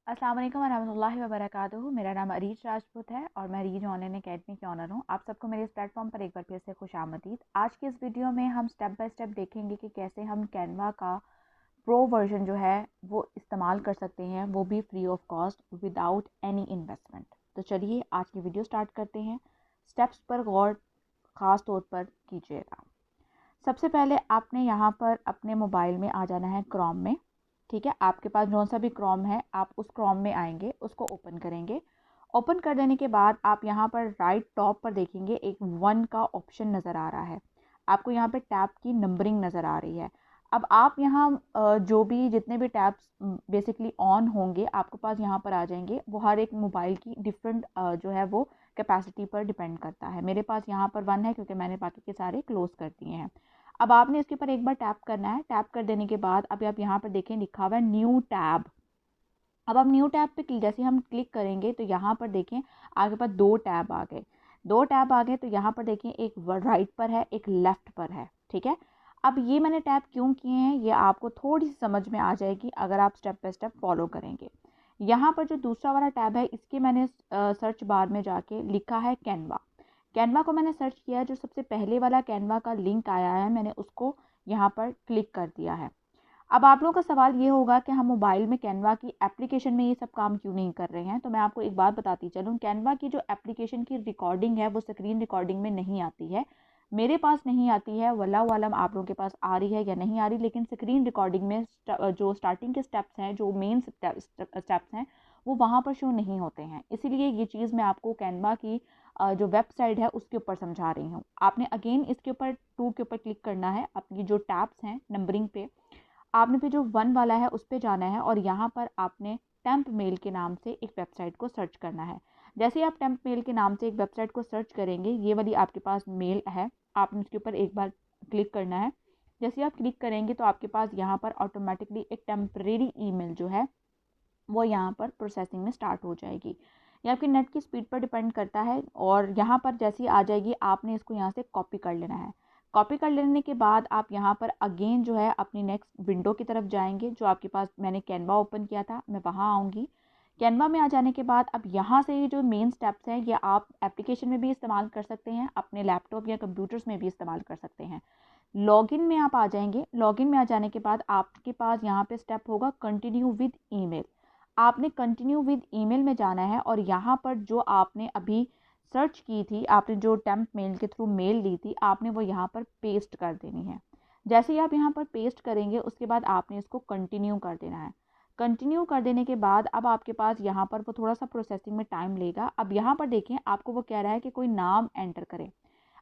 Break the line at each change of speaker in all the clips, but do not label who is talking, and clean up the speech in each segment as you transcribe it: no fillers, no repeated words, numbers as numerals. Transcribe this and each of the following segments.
अस्सलाम वालेकुम वरहमतुल्लाहि वबरकातुहू। मेरा नाम अरीज राजपूत है और मैं रीज ऑनलाइन एकेडमी की ऑनर हूँ। आप सबको मेरे इस प्लेटफॉर्म पर एक बार फिर से खुशामदीद। आज की इस वीडियो में हम स्टेप बाय स्टेप देखेंगे कि कैसे हम कैनवा का प्रो वर्जन जो है वो इस्तेमाल कर सकते हैं, वो भी free of cost without any investment. तो चलिए आज की वीडियो स्टार्ट करते हैं। स्टेप्स पर गौर ख़ास तौर पर कीजिएगा। सबसे पहले आपने यहाँ पर अपने मोबाइल में आ जाना है क्रोम में। ठीक है, आपके पास जो सा भी क्रोम है आप उस क्रोम में आएंगे, उसको ओपन करेंगे। ओपन कर देने के बाद आप यहाँ पर राइट टॉप पर देखेंगे एक 1 का ऑप्शन नज़र आ रहा है। आपको यहाँ पे टैब की नंबरिंग नज़र आ रही है। अब आप यहाँ जो भी जितने भी टैब्स बेसिकली ऑन होंगे आपके पास यहाँ पर आ जाएंगे। वो हर एक मोबाइल की डिफरेंट जो है वो कैपेसिटी पर डिपेंड करता है। मेरे पास यहाँ पर 1 है क्योंकि मैंने बाकी के सारे क्लोज कर दिए हैं। अब आपने इसके ऊपर एक बार टैप करना है। टैप कर देने के बाद अभी आप यहाँ पर देखें लिखा हुआ है न्यू टैब। अब आप न्यू टैब पे जैसे हम क्लिक करेंगे तो यहाँ पर देखें आपके पास 2 टैब आ गए। 2 टैब आ गए तो यहाँ पर देखें एक राइट पर है, एक लेफ़्ट पर है। ठीक है, अब ये मैंने टैब क्यों किए हैं ये आपको थोड़ी सी समझ में आ जाएगी अगर आप स्टेप बाय स्टेप फॉलो करेंगे। यहाँ पर जो दूसरा वाला टैब है इसके मैंने सर्च बार में जाके लिखा है कैनवा। कैनवा को मैंने सर्च किया, जो सबसे पहले वाला कैनवा का लिंक आया है मैंने उसको यहाँ पर क्लिक कर दिया है। अब आप लोगों का सवाल ये होगा कि हम मोबाइल में कैनवा की एप्लीकेशन में ये सब काम क्यों नहीं कर रहे हैं। तो मैं आपको एक बात बताती चलूँ, कैनवा की जो एप्लीकेशन की रिकॉर्डिंग है वो स्क्रीन रिकॉर्डिंग में नहीं आती है। मेरे पास नहीं आती है, वल्लाहु आलम आप लोगों के पास आ रही है या नहीं आ रही, लेकिन स्क्रीन रिकॉर्डिंग में जो स्टार्टिंग के स्टेप्स हैं, जो मेन स्टेप्स हैं वो वहाँ पर शो नहीं होते हैं। इसीलिए ये चीज़ मैं आपको कैनवा की जो वेबसाइट है उसके ऊपर समझा रही हूँ। आपने अगेन इसके ऊपर 2 के ऊपर क्लिक करना है। अपनी जो टैब्स हैं नंबरिंग पे आपने फिर जो 1 वाला है उस पे जाना है और यहाँ पर आपने टेम्प मेल के नाम से एक वेबसाइट को सर्च करना है। जैसे ही आप टेम्प मेल के नाम से एक वेबसाइट को सर्च करेंगे ये वाली आपके पास मेल है, आपने उसके ऊपर एक बार क्लिक करना है। जैसे आप क्लिक करेंगे तो आपके पास यहाँ पर ऑटोमेटिकली एक टेम्परेरी ईमेल जो है वो यहाँ पर प्रोसेसिंग में स्टार्ट हो जाएगी। ये आपकी नेट की स्पीड पर डिपेंड करता है और यहाँ पर जैसे ही आ जाएगी आपने इसको यहाँ से कॉपी कर लेना है। कॉपी कर लेने के बाद आप यहाँ पर अगेन जो है अपनी नेक्स्ट विंडो की तरफ जाएंगे। जो आपके पास मैंने कैनवा ओपन किया था मैं वहाँ आऊँगी। कैनवा में आ जाने के बाद अब यहाँ से ये जो मेन स्टेप्स हैं ये आप एप्लीकेशन में भी इस्तेमाल कर सकते हैं, अपने लैपटॉप या कंप्यूटर्स में भी इस्तेमाल कर सकते हैं। लॉगिन में आप आ जाएंगे। लॉगिन में आ जाने के बाद आपके पास यहाँ पे स्टेप होगा कंटिन्यू विद ईमेल। आपने कंटिन्यू विद ईमेल में जाना है और यहाँ पर जो आपने अभी सर्च की थी, आपने जो टेम्प मेल के थ्रू मेल ली थी, आपने वो यहाँ पर पेस्ट कर देनी है। जैसे ही आप यहाँ पर पेस्ट करेंगे उसके बाद आपने इसको कंटिन्यू कर देना है। कंटिन्यू कर देने के बाद अब आपके पास यहाँ पर वो थोड़ा सा प्रोसेसिंग में टाइम लेगा। अब यहाँ पर देखें आपको वो कह रहा है कि कोई नाम एंटर करें।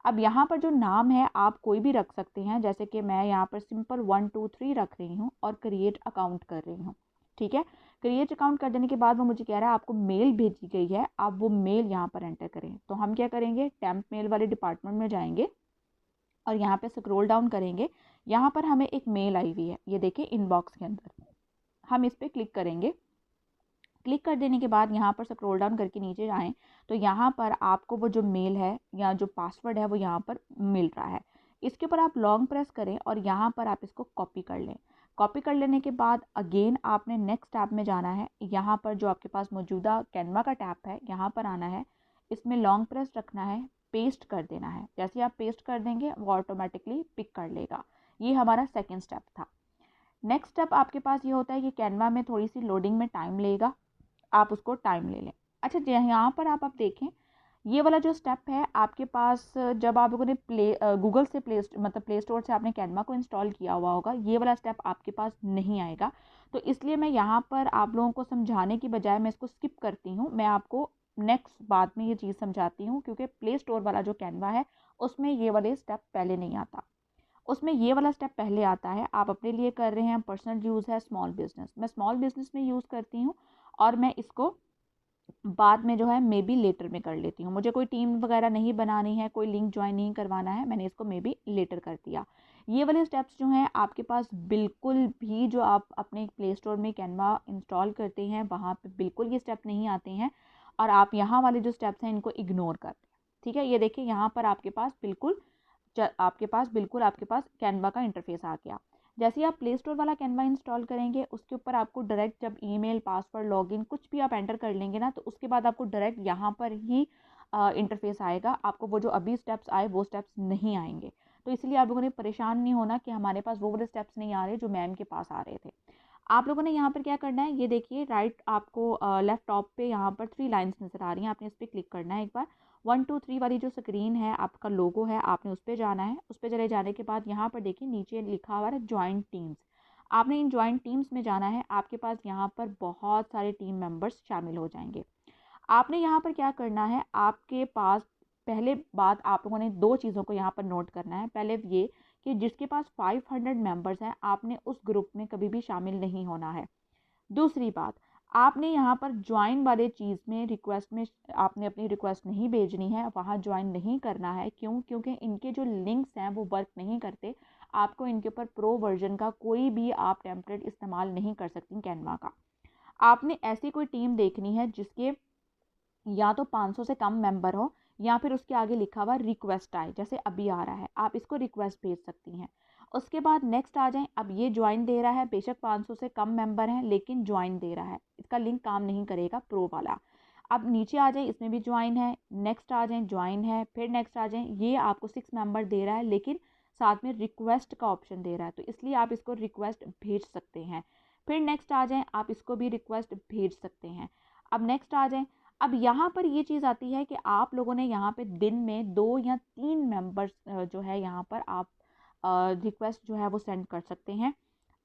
अब यहाँ पर जो नाम है आप कोई भी रख सकते हैं, जैसे कि मैं यहाँ पर सिंपल 123 रख रही हूँ और क्रिएट अकाउंट कर रही हूँ। ठीक है, क्रिएट अकाउंट कर देने के बाद वो मुझे कह रहा है आपको मेल भेजी गई है, आप वो मेल यहाँ पर एंटर करें। तो हम क्या करेंगे, टेम्प मेल वाले डिपार्टमेंट में जाएंगे और यहाँ पे स्क्रॉल डाउन करेंगे। यहाँ पर हमें एक मेल आई हुई है, ये देखिए इनबॉक्स के अंदर। हम इस पर क्लिक करेंगे। क्लिक कर देने के बाद यहाँ पर स्क्रॉल डाउन करके नीचे जाएं तो यहाँ पर आपको वो जो मेल है या जो पासवर्ड है वो यहाँ पर मिल रहा है। इसके ऊपर आप लॉन्ग प्रेस करें और यहाँ पर आप इसको कॉपी कर लें। कॉपी कर लेने के बाद अगेन आपने नेक्स्ट टैब में जाना है। यहाँ पर जो आपके पास मौजूदा कैनवा का टैब है यहाँ पर आना है, इसमें लॉन्ग प्रेस रखना है, पेस्ट कर देना है। जैसे ही आप पेस्ट कर देंगे वो ऑटोमेटिकली पिक कर लेगा। ये हमारा सेकेंड स्टेप था। नेक्स्ट स्टेप आपके पास ये होता है कि कैनवा में थोड़ी सी लोडिंग में टाइम लेगा, आप उसको टाइम ले लें। अच्छा, यहाँ पर आप देखें ये वाला जो स्टेप है आपके पास जब आप लोगों ने गूगल से मतलब प्ले स्टोर से आपने कैनवा को इंस्टॉल किया हुआ होगा, ये वाला स्टेप आपके पास नहीं आएगा। तो इसलिए मैं यहाँ पर आप लोगों को समझाने की बजाय मैं इसको स्किप करती हूँ। मैं आपको नेक्स्ट बाद में ये चीज़ समझाती हूँ क्योंकि प्ले स्टोर वाला जो कैनवा है उसमें ये वाले स्टेप पहले नहीं आता, उसमें ये वाला स्टेप पहले आता है। आप अपने लिए कर रहे हैं, पर्सनल यूज़ है, स्मॉल बिजनेस, मैं स्मॉल बिजनेस में यूज़ करती हूँ और मैं इसको बाद में जो है मे बी लेटर में कर लेती हूँ। मुझे कोई टीम वगैरह नहीं बनानी है, कोई लिंक ज्वाइन नहीं करवाना है, मैंने इसको मे बी लेटर कर दिया। ये वाले स्टेप्स जो हैं आपके पास बिल्कुल भी, जो आप अपने प्ले स्टोर में कैनवा इंस्टॉल करते हैं वहाँ पे बिल्कुल ये स्टेप नहीं आते हैं और आप यहाँ वाले जो स्टेप्स हैं इनको इग्नोर कर दें। ठीक है, ये देखिए यहाँ पर आपके पास बिल्कुल आपके पास कैनवा का इंटरफेस आ गया। जैसे ही आप प्ले स्टोर वाला कैनवा इंस्टॉल करेंगे, उसके ऊपर आपको डायरेक्ट जब ईमेल, पासवर्ड, लॉगिन कुछ भी आप एंटर कर लेंगे ना, तो उसके बाद आपको डायरेक्ट यहाँ पर ही इंटरफेस आएगा। आपको वो जो अभी स्टेप्स आए वो स्टेप्स नहीं आएंगे। तो इसलिए आप लोगों ने परेशान नहीं होना कि हमारे पास वो वाले स्टेप्स नहीं आ रहे जो मैम के पास आ रहे थे। आप लोगों ने यहाँ पर क्या करना है, ये देखिए राइट आपको लेफ्ट टॉप पे यहाँ पर 3 लाइन्स नज़र आ रही हैं। आपने इस पर क्लिक करना है एक बार। 1 2 3 वाली जो स्क्रीन है, आपका लोगो है, आपने उस पर जाना है। उस पर चले जाने के बाद यहाँ पर देखिए नीचे लिखा हुआ है जॉइंट टीम्स। आपने इन जॉइंट टीम्स में जाना है। आपके पास यहाँ पर बहुत सारे टीम मेंबर्स शामिल हो जाएंगे। आपने यहाँ पर क्या करना है, आपके पास पहले बात आप लोगों ने 2 चीज़ों को यहाँ पर नोट करना है। पहले ये कि जिसके पास 500 मेंबर्स हैं, आपने उस ग्रुप में कभी भी शामिल नहीं होना है। दूसरी बात, आपने यहाँ पर ज्वाइन वाले चीज़ में रिक्वेस्ट में आपने अपनी रिक्वेस्ट नहीं भेजनी है, वहाँ ज्वाइन नहीं करना है। क्यों? क्योंकि इनके जो लिंक्स हैं वो वर्क नहीं करते। आपको इनके ऊपर प्रो वर्जन का कोई भी आप टेम्पलेट इस्तेमाल नहीं कर सकती कैनवा का। आपने ऐसी कोई टीम देखनी है जिसके या तो 500 से कम मेंबर हो, या फिर उसके आगे लिखा हुआ रिक्वेस्ट आए, जैसे अभी आ रहा है, आप इसको रिक्वेस्ट भेज सकती हैं। उसके बाद नेक्स्ट आ जाएं। अब ये ज्वाइन दे रहा है, बेशक 500 से कम मेंबर हैं लेकिन ज्वाइन दे रहा है, इसका लिंक काम नहीं करेगा प्रो वाला। अब नीचे आ जाए, इसमें भी ज्वाइन है। नेक्स्ट आ जाए, ज्वाइन है। फिर नेक्स्ट आ जाए, ये आपको 6 मेंबर दे रहा है लेकिन साथ में रिक्वेस्ट का ऑप्शन दे रहा है, तो इसलिए आप इसको रिक्वेस्ट भेज सकते हैं। फिर नेक्स्ट आ जाए, आप इसको भी रिक्वेस्ट भेज सकते हैं। अब नेक्स्ट आ जाए। अब यहाँ पर ये चीज़ आती है कि आप लोगों ने यहाँ पे दिन में 2 या 3 मेंबर्स जो है यहाँ पर आप रिक्वेस्ट जो है वो सेंड कर सकते हैं।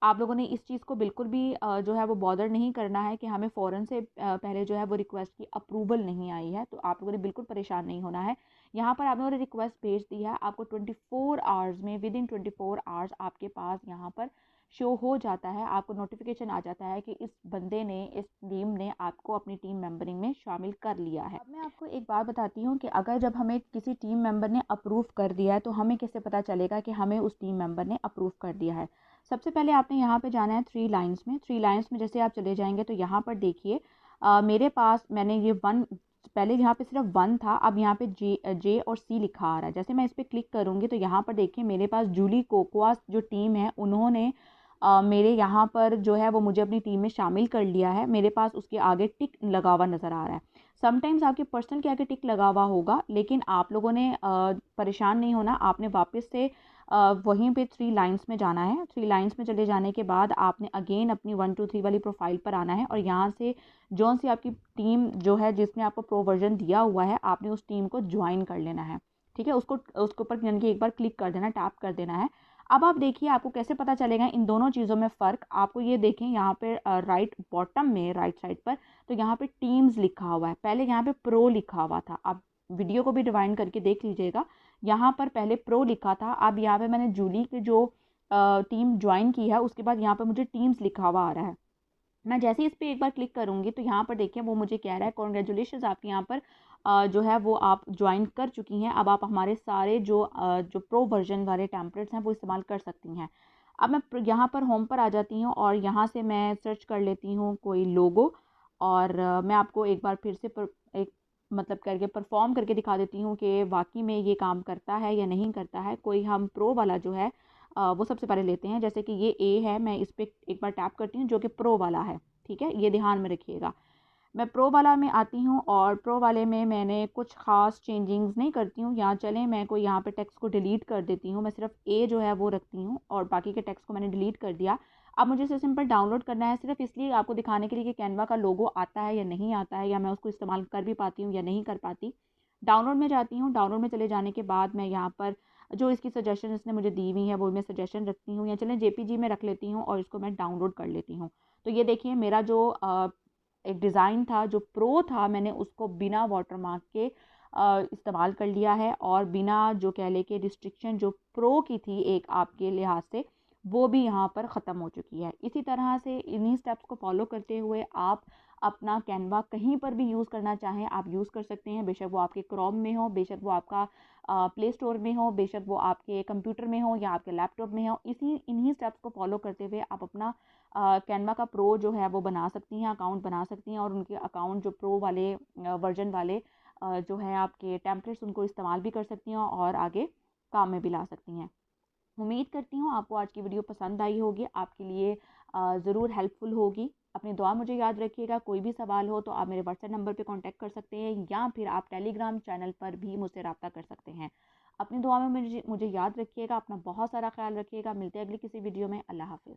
आप लोगों ने इस चीज़ को बिल्कुल भी जो है वो बॉदर नहीं करना है कि हमें फ़ौरन से पहले जो है वो रिक्वेस्ट की अप्रूवल नहीं आई है, तो आप लोगों ने बिल्कुल परेशान नहीं होना है। यहाँ पर आप लोगों ने रिक्वेस्ट भेज दी है, आपको 24 आवर्स में, विद इन 24 आवर्स आपके पास यहाँ पर शो हो जाता है, आपको नोटिफिकेशन आ जाता है कि इस बंदे ने, इस टीम ने आपको अपनी टीम मेंबरिंग में शामिल कर लिया है। अब मैं आपको एक बात बताती हूँ कि अगर जब हमें किसी टीम मेंबर ने अप्रूव कर दिया है तो हमें कैसे पता चलेगा कि हमें उस टीम मेंबर ने अप्रूव कर दिया है। सबसे पहले आपने यहाँ पे जाना है 3 लाइन्स में। 3 लाइन्स में जैसे आप चले जाएंगे तो यहाँ पर देखिए मेरे पास मैंने ये 1 पहले यहाँ पे सिर्फ 1 था, अब यहाँ पे जे और सी लिखा आ रहा है। जैसे मैं इस पर क्लिक करूँगी तो यहाँ पर देखिए मेरे पास जूली कोकोआ जो टीम है उन्होंने मेरे यहाँ पर जो है वो मुझे अपनी टीम में शामिल कर लिया है। मेरे पास उसके आगे टिक लगा हुआ नज़र आ रहा है। समटाइम्स आपके पर्सनल के आगे टिक लगा हुआ होगा, लेकिन आप लोगों ने परेशान नहीं होना। आपने वापस से वहीं पे 3 लाइन्स में जाना है। 3 लाइन्स में चले जाने के बाद आपने अगेन अपनी 1 2 3 वाली प्रोफाइल पर आना है और यहाँ से जौन सी आपकी टीम जो है जिसने आपको प्रो वर्जन दिया हुआ है, आपने उस टीम को ज्वाइन कर लेना है। ठीक है, उसको उसके ऊपर यानी कि एक बार क्लिक कर देना, टैप कर देना है। अब आप देखिए आपको कैसे पता चलेगा इन दोनों चीज़ों में फ़र्क। आपको ये देखें यहाँ पे राइट बॉटम में, राइट साइड पर, तो यहाँ पे टीम्स लिखा हुआ है, पहले यहाँ पे प्रो लिखा हुआ था। आप वीडियो को भी डिवाइड करके देख लीजिएगा, यहाँ पर पहले प्रो लिखा था, अब यहाँ पे मैंने जूली की जो टीम ज्वाइन की है उसके बाद यहाँ पर मुझे टीम्स लिखा हुआ आ रहा है। मैं जैसे ही इस पर एक बार क्लिक करूँगी तो यहाँ पर देखिए वो मुझे कह रहा है कॉन्ग्रेचुलेशंस, आपके यहाँ पर जो है वो आप ज्वाइन कर चुकी हैं। अब आप हमारे सारे जो प्रो वर्जन वाले टेम्पलेट्स हैं वो इस्तेमाल कर सकती हैं। अब मैं यहाँ पर होम पर आ जाती हूँ और यहाँ से मैं सर्च कर लेती हूँ कोई लोगो, और मैं आपको एक बार फिर से एक मतलब करके परफॉर्म करके दिखा देती हूँ कि वाकई में ये काम करता है या नहीं करता है। कोई हम प्रो वाला जो है वो सबसे पहले लेते हैं। जैसे कि ये ए है, मैं इस पर एक बार टैप करती हूँ जो कि प्रो वाला है। ठीक है, ये ध्यान में रखिएगा। मैं प्रो वाला में आती हूँ और प्रो वाले में मैंने कुछ ख़ास चेंजिंग्स नहीं करती हूँ। यहाँ चलें, मैं कोई यहाँ पे टेक्स्ट को डिलीट कर देती हूँ। मैं सिर्फ ए जो है वो रखती हूँ और बाकी के टेक्स्ट को मैंने डिलीट कर दिया। अब मुझे इसे सिंपल डाउनलोड करना है, सिर्फ इसलिए आपको दिखाने के लिए कि कैनवा का लोगो आता है या नहीं आता है, या मैं उसको इस्तेमाल कर भी पाती हूँ या नहीं कर पाती। डाउनलोड में जाती हूँ। डाउनलोड में चले जाने के बाद मैं यहाँ पर जो इसकी सजेशन इसने मुझे दी हुई है वो मैं सजेशन रखती हूँ, या चलें जेपीजी में रख लेती हूँ और इसको मैं डाउनलोड कर लेती हूँ। तो ये देखिए मेरा जो एक डिज़ाइन था जो प्रो था, मैंने उसको बिना वाटरमार्क के इस्तेमाल कर लिया है, और बिना जो कह ले के रिस्ट्रिक्शन जो प्रो की थी एक आपके लिहाज से, वो भी यहाँ पर ख़त्म हो चुकी है। इसी तरह से इन्हीं स्टेप्स को फॉलो करते हुए आप अपना कैनवा कहीं पर भी यूज़ करना चाहें आप यूज़ कर सकते हैं। बेशक वो आपके क्रोम में हो, बेशक वो आपका प्ले स्टोर में हो, बेशक वो आपके कंप्यूटर में हो या आपके लैपटॉप में हो। इन्हीं स्टेप्स को फॉलो करते हुए आप अपना कैनवा का प्रो जो है वो बना सकती हैं, अकाउंट बना सकती हैं, और उनके अकाउंट जो प्रो वाले वर्जन वाले जो है आपके टेम्पलेट्स उनको इस्तेमाल भी कर सकती हैं और आगे काम में भी ला सकती हैं। उम्मीद करती हूँ आपको आज की वीडियो पसंद आई होगी, आपके लिए ज़रूर हेल्पफुल होगी। अपनी दुआ मुझे याद रखिएगा। कोई भी सवाल हो तो आप मेरे व्हाट्सएप नंबर पे कांटेक्ट कर सकते हैं या फिर आप टेलीग्राम चैनल पर भी मुझसे रब्ता कर सकते हैं। अपनी दुआ में मुझे याद रखिएगा। अपना बहुत सारा ख्याल रखिएगा। मिलते हैं अगली किसी वीडियो में। अल्लाह हाफ़िज़।